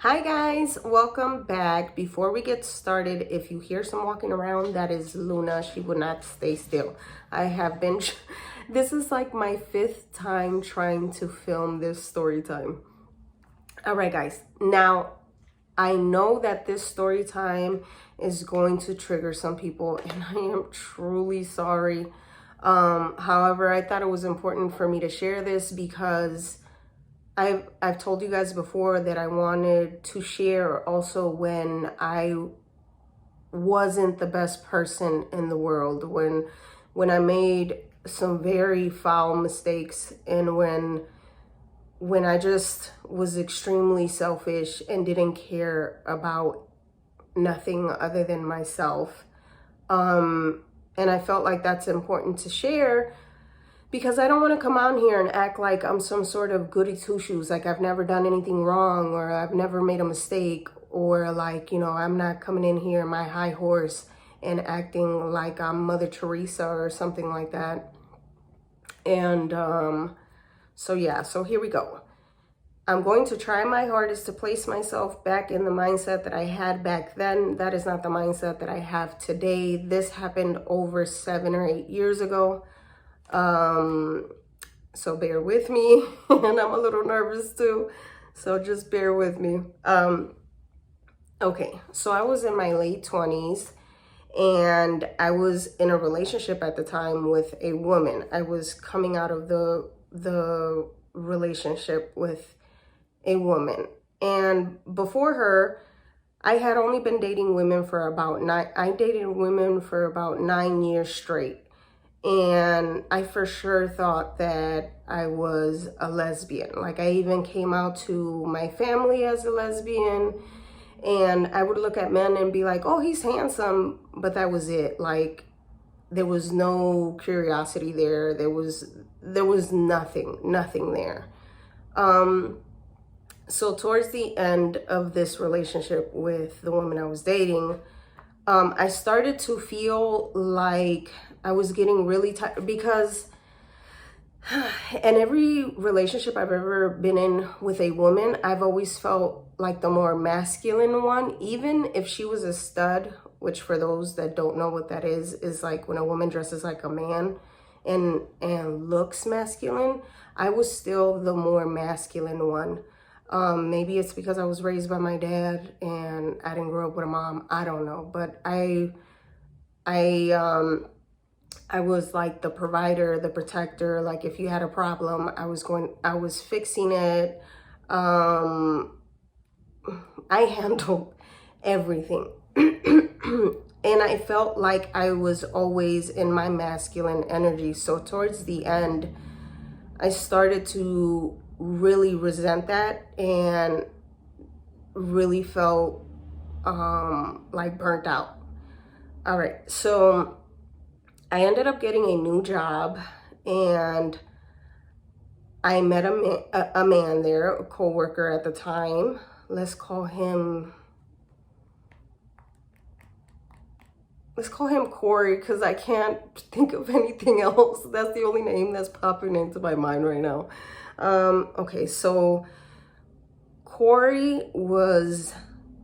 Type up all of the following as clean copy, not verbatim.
Hi guys, welcome back. Before we get started, if you hear some walking around, that is Luna. She would not stay still. I have been, this is like my 5th time trying to film this story time. All right guys, now I know that this story time is going to trigger some people and I am truly sorry. However, I thought it was important for me to share this because I've told you guys before that I wanted to share also when I wasn't the best person in the world, when I made some very foul mistakes, and when I just was extremely selfish and didn't care about nothing other than myself. And I felt like that's important to share because I don't want to come on here and act like I'm some sort of goody two-shoes, like I've never done anything wrong or I've never made a mistake, or like, I'm not coming in here my high horse and acting like I'm Mother Teresa or something like that. And so here we go. I'm going to try my hardest to place myself back in the mindset that I had back then. That is not the mindset that I have today. This happened over 7 or 8 years ago. So bear with me, and I'm a little nervous too, so just bear with me. Okay, so I was in my late 20s and I was in a relationship at the time with a woman. I was coming out of the relationship with a woman, and before her I had only been dating women for about 9 years straight. And I for sure thought that I was a lesbian. Like, I even came out to my family as a lesbian, and I would look at men and be like, oh, he's handsome, but that was it. Like, there was no curiosity there. There was nothing there. So towards the end of this relationship with the woman I was dating, I started to feel like I was getting really tired because in every relationship I've ever been in with a woman, I've always felt like the more masculine one, even if she was a stud, which for those that don't know what that is like when a woman dresses like a man and looks masculine. I was still the more masculine one. Maybe it's because I was raised by my dad and I didn't grow up with a mom. I don't know, but I was like the provider, the protector. Like, if you had a problem, I was fixing it. I handled everything. And I felt like I was always in my masculine energy. So towards the end, I started to really resent that and really felt like burnt out. All right, so I ended up getting a new job, and I met a man there, a co-worker at the time. Let's call him Corey, because I can't think of anything else. That's the only name that's popping into my mind right now. Okay, so Corey was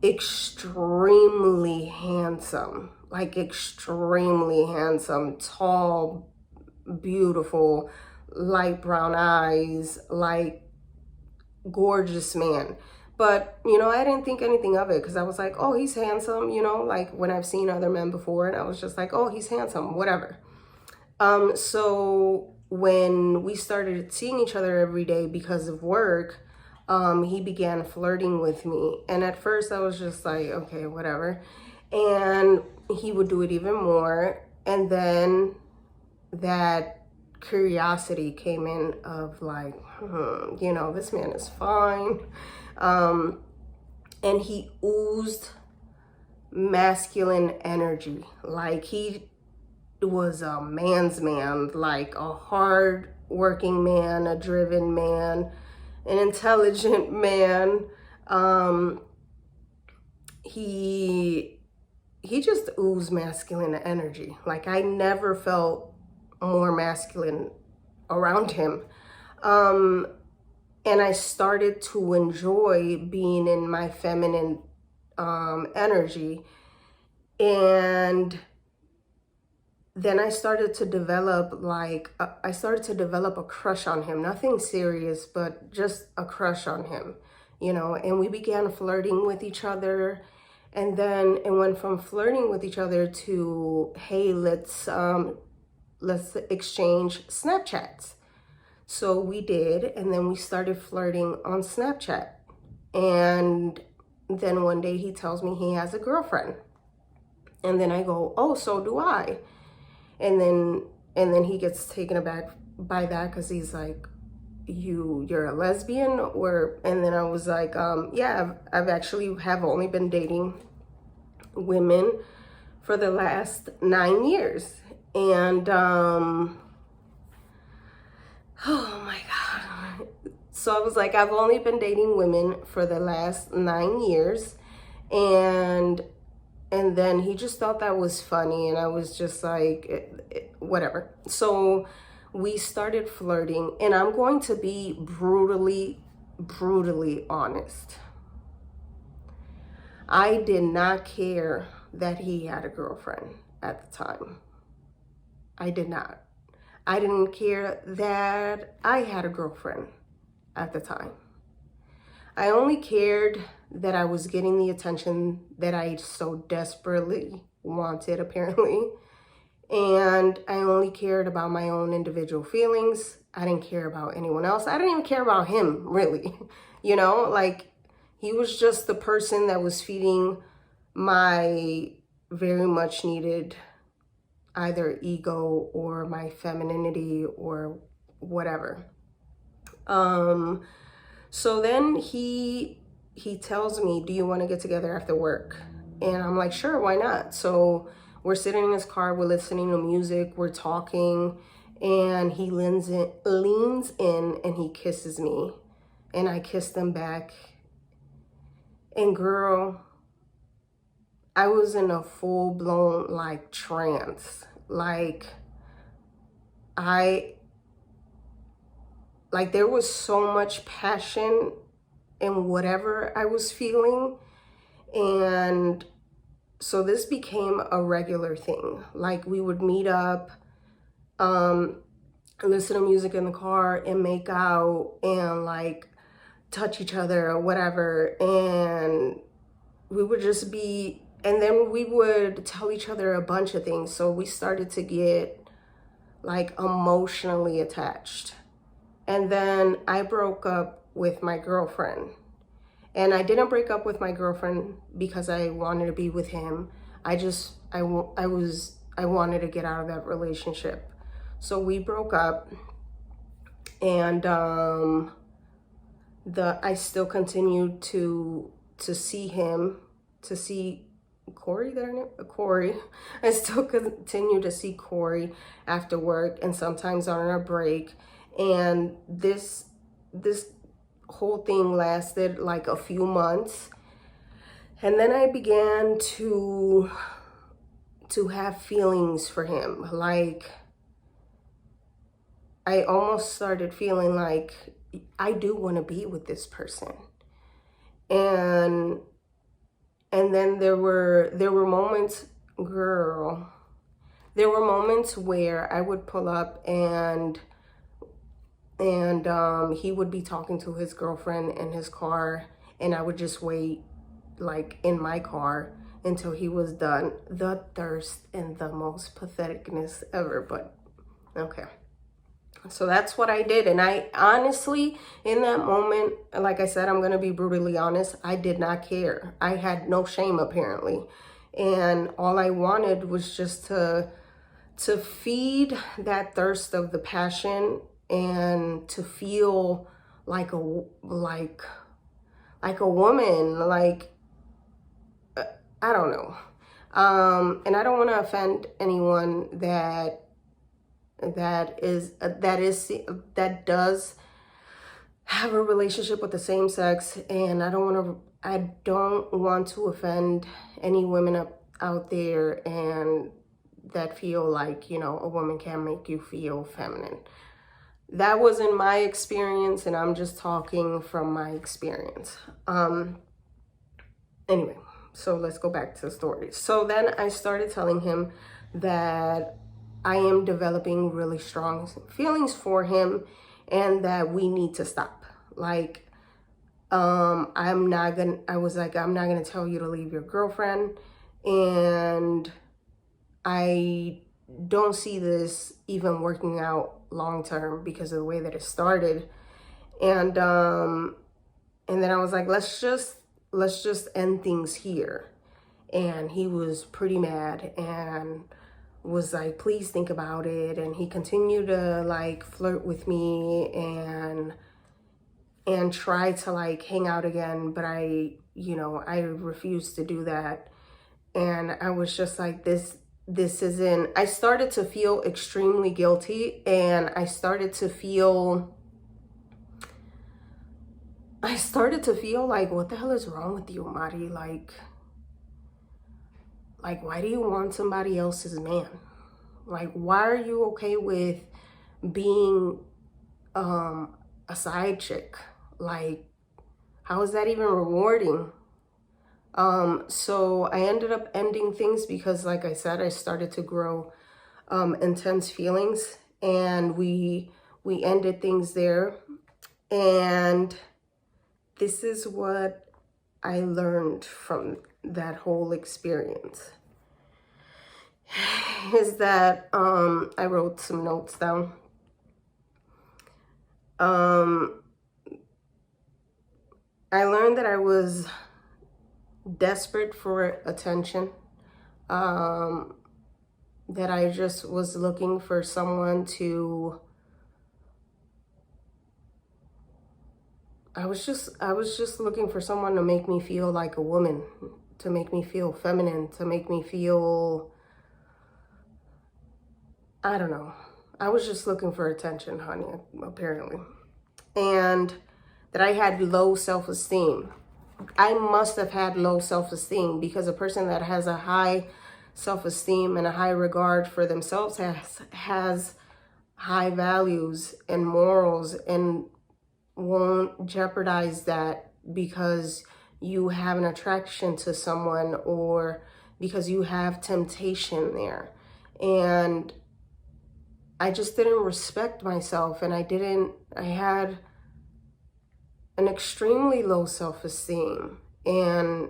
extremely handsome, like extremely handsome, tall, beautiful, light brown eyes, like gorgeous man. But, I didn't think anything of it because I was like, oh, he's handsome, like when I've seen other men before, and I was just like, oh, he's handsome, whatever. So when we started seeing each other every day because of work, he began flirting with me. And at first I was just like, okay, whatever. And he would do it even more. And then that curiosity came in of like, this man is fine. And he oozed masculine energy. Like, he was a man's man, like a hard working man, a driven man, an intelligent man. He just oozed masculine energy. Like, I never felt more masculine around him. And I started to enjoy being in my feminine energy. And then I started to develop a crush on him. Nothing serious, but just a crush on him, and we began flirting with each other. And then it went from flirting with each other to, hey, let's exchange Snapchats. So we did, and then we started flirting on Snapchat. And then one day he tells me he has a girlfriend. And then I go, oh, so do I. And then he gets taken aback by that, because he's like, you're a lesbian? And then I was like, yeah, I've actually have only been dating women for the last 9 years. And oh my God. So I was like, I've only been dating women for the last 9 years. And then he just thought that was funny. And I was just like, whatever. So we started flirting. And I'm going to be brutally honest. I did not care that he had a girlfriend at the time. I did not. I didn't care that I had a girlfriend at the time. I only cared that I was getting the attention that I so desperately wanted, apparently. And I only cared about my own individual feelings. I didn't care about anyone else. I didn't even care about him, really. Like, he was just the person that was feeding my very much needed either ego or my femininity or whatever. So then he tells me, do you want to get together after work? And I'm like, sure, why not? So we're sitting in his car, we're listening to music, we're talking, and he leans in and he kisses me, and I kissed him back. And girl, I was in a full-blown like trance. Like there was so much passion in whatever I was feeling. And so this became a regular thing. Like, we would meet up, listen to music in the car and make out and like touch each other or whatever. And we would just be, and then we would tell each other a bunch of things. So we started to get like emotionally attached. And then I broke up with my girlfriend. And I didn't break up with my girlfriend because I wanted to be with him. I wanted to get out of that relationship. So we broke up, and I still continued to see him, to see Corey there, Corey. I still continue to see Corey after work and sometimes on a break. And this whole thing lasted like a few months. And then I began to have feelings for him. Like, I almost started feeling like I do want to be with this person. And then there were moments, girl, there were moments where I would pull up and he would be talking to his girlfriend in his car, and I would just wait like in my car until he was done. The thirst and the most patheticness ever, but okay. So that's what I did. And I honestly, in that moment, like I said, I'm going to be brutally honest, I did not care. I had no shame, apparently. And all I wanted was just to feed that thirst of the passion and to feel like a woman, like, I don't know. And I don't want to offend anyone that does have a relationship with the same sex, and I don't want to offend any women out there and that feel like, a woman can make you feel feminine. that wasn't my experience, and I'm just talking from my experience. Anyway, so let's go back to the story. So then I started telling him that I am developing really strong feelings for him and that we need to stop. Like, I was like, I'm not gonna tell you to leave your girlfriend, and I don't see this even working out long term because of the way that it started. And then I was like, let's just end things here. And he was pretty mad and was like, please think about it. And he continued to like flirt with me and try to like hang out again, but I refused to do that. And I was just like, this isn't, I started to feel extremely guilty, and I started to feel like, what the hell is wrong with you, Mari? Like, why do you want somebody else's man? Like, why are you okay with being a side chick? Like, how is that even rewarding? So I ended up ending things because, like I said, I started to grow intense feelings, and we ended things there. And this is what I learned from that whole experience, is that I wrote some notes down. I learned that I was desperate for attention, that I just was looking for someone to, I was just looking for someone to make me feel like a woman, to make me feel feminine, to make me feel, I don't know. I was just looking for attention, honey, apparently. And that I had low self-esteem. I must have had low self-esteem, because a person that has a high self-esteem and a high regard for themselves has high values and morals, and won't jeopardize that because you have an attraction to someone or because you have temptation there. And I just didn't respect myself, and I had an extremely low self-esteem, and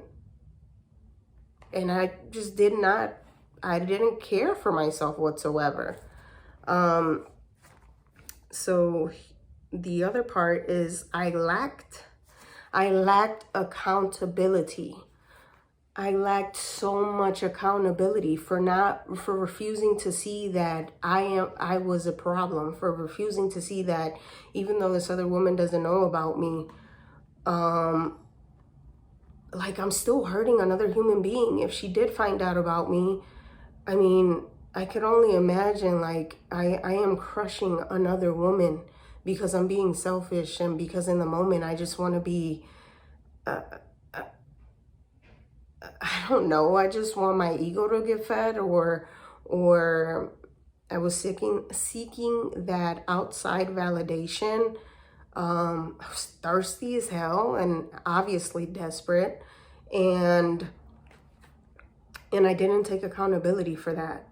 I just I didn't care for myself whatsoever. So the other part is I lacked accountability. I lacked so much accountability for refusing to see that I was a problem, for refusing to see that even though this other woman doesn't know about me, like, I'm still hurting another human being. If she did find out about me, I mean, I could only imagine, like, I am crushing another woman because I'm being selfish, and because in the moment I just want to be, I don't know, I just want my ego to get fed, or I was seeking that outside validation. I was thirsty as hell and obviously desperate, and I didn't take accountability for that.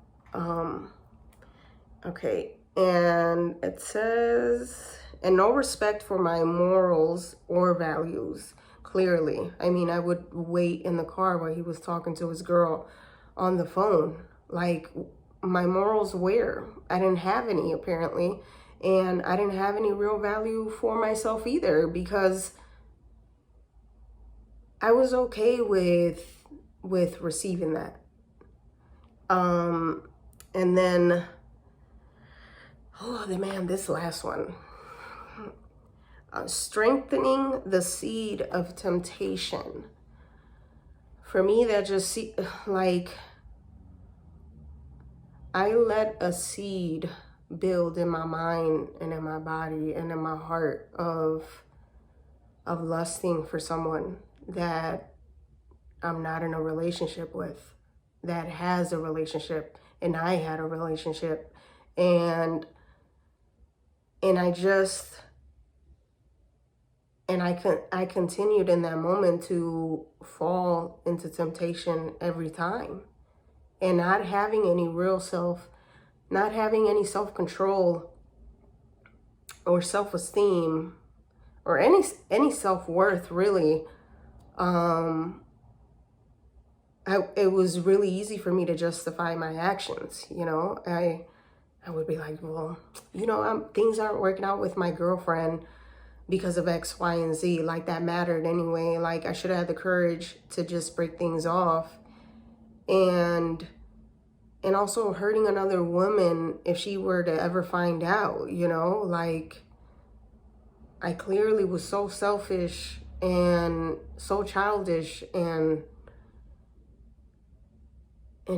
Okay, and it says, and no respect for my morals or values. Clearly, I mean, I would wait in the car while he was talking to his girl on the phone. Like, my morals where? I didn't have any, apparently. And I didn't have any real value for myself either, because I was okay with receiving that. And then, this last one. Strengthening the seed of temptation. For me, that just, like, I let a seed build in my mind and in my body and in my heart of lusting for someone that I'm not in a relationship with, that has a relationship, and I had a relationship. And And I continued in that moment to fall into temptation every time, and not having any self-control or self-esteem or any self-worth, really. It was really easy for me to justify my actions. I would be like, well, things aren't working out with my girlfriend because of X, Y, and Z. Like, that mattered anyway. Like, I should have had the courage to just break things off. And also hurting another woman if she were to ever find out, like, I clearly was so selfish and so childish and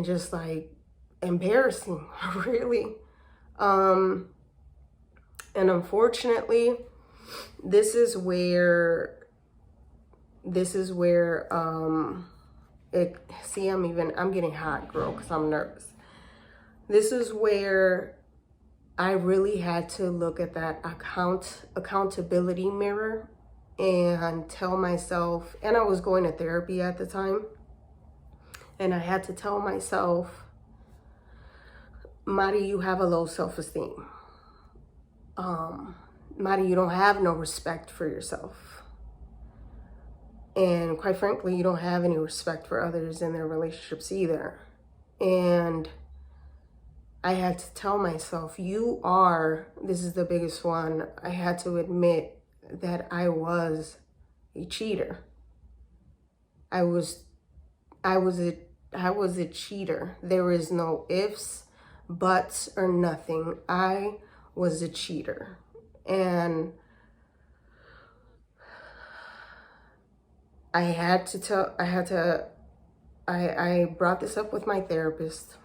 just like embarrassing, really. And unfortunately, this is where I'm getting hot, girl, because I'm nervous. This is where I really had to look at that accountability mirror and tell myself, and I was going to therapy at the time, and I had to tell myself, Mari, you have a low self-esteem. Mari, you don't have no respect for yourself. And quite frankly, you don't have any respect for others in their relationships either. And I had to tell myself, this is the biggest one, I had to admit that I was a cheater. I was a cheater. There is no ifs, buts, or nothing. I was a cheater. And I brought this up with my therapist,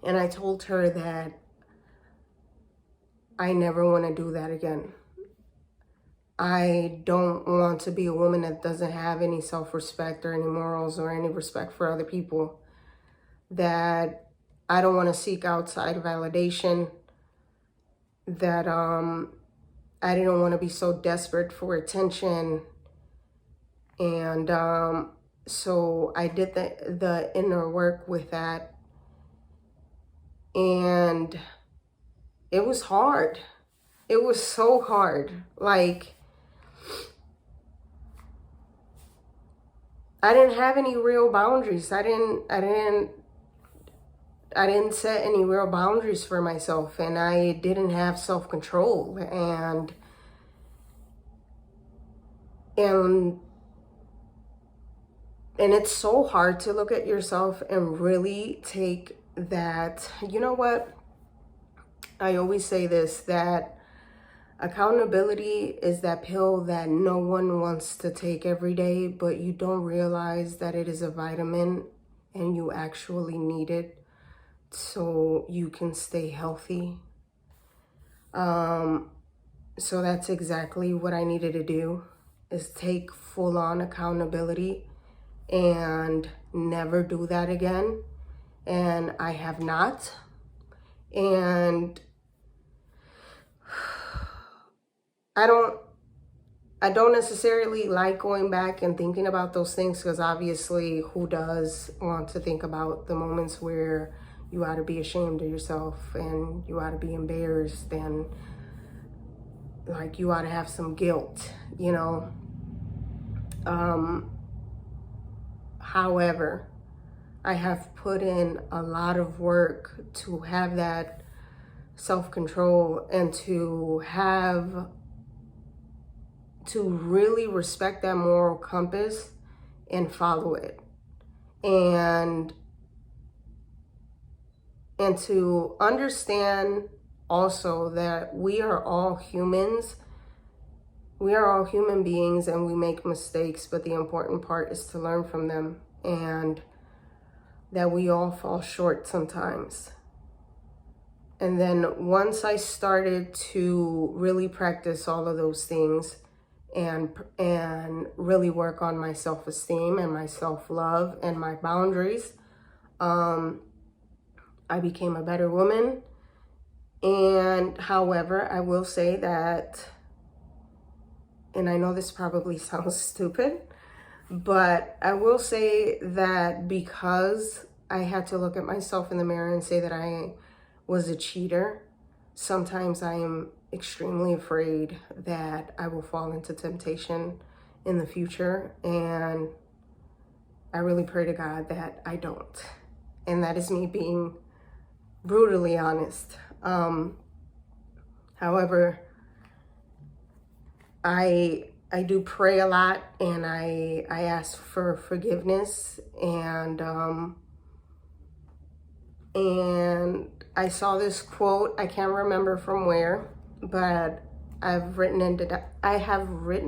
and I told her that I never want to do that again. I don't want to be a woman that doesn't have any self-respect or any morals or any respect for other people. That I don't want to seek outside validation. That I didn't want to be so desperate for attention. And so I did the inner work with that. And it was hard. It was so hard. Like, I didn't have any real boundaries. I didn't set any real boundaries for myself, and I didn't have self-control. And it's so hard to look at yourself and really take that. You know what? I always say this, that accountability is that pill that no one wants to take every day, but you don't realize that it is a vitamin and you actually need it so you can stay healthy. So that's exactly what I needed to do, is take full-on accountability and never do that again. And I have not. And I don't necessarily like going back and thinking about those things, because obviously, who does want to think about the moments where you ought to be ashamed of yourself and you ought to be embarrassed and like you ought to have some guilt, However, I have put in a lot of work to have that self-control and to really respect that moral compass and follow it. And to understand also that we are all humans. We are all human beings and we make mistakes, but the important part is to learn from them, and that we all fall short sometimes. And then once I started to really practice all of those things and really work on my self-esteem and my self-love and my boundaries, I became a better woman, And however, I will say that, and I know this probably sounds stupid, but I will say that because I had to look at myself in the mirror and say that I was a cheater, sometimes I am extremely afraid that I will fall into temptation in the future. And I really pray to God that I don't. And that is me being brutally honest. However, I do pray a lot, and I ask for forgiveness, and I saw this quote. I can't remember from where, but I have written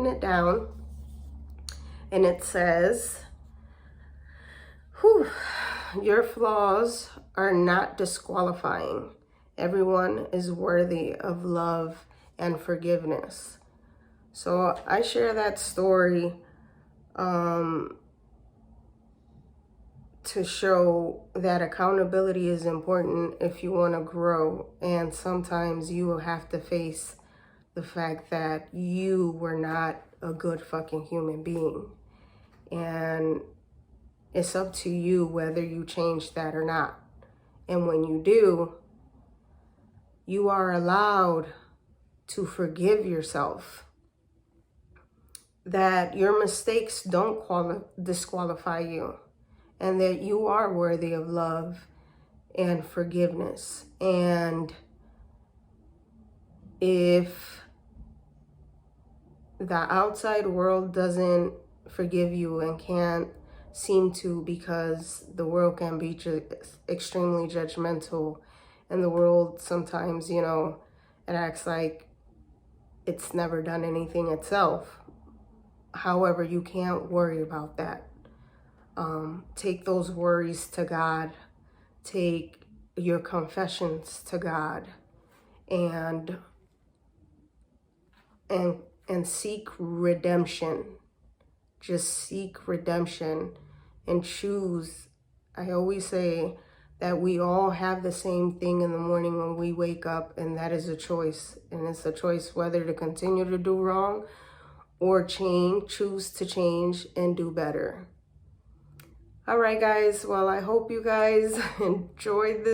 it down, and it says, "Whew, your flaws are not disqualifying. Everyone is worthy of love and forgiveness." So I share that story to show that accountability is important if you want to grow. And sometimes you will have to face the fact that you were not a good fucking human being. And it's up to you whether you change that or not. And when you do, you are allowed to forgive yourself. That your mistakes don't disqualify you, and that you are worthy of love and forgiveness. And if the outside world doesn't forgive you and can't seem to, because the world can be extremely judgmental, and the world sometimes, it acts like it's never done anything itself. However, you can't worry about that. Take those worries to God. Take your confessions to God, and seek redemption. Just seek redemption and choose. I always say that we all have the same thing in the morning when we wake up, and that is a choice. And it's a choice whether to continue to do wrong or choose to change and do better. All right, guys. Well, I hope you guys enjoyed this.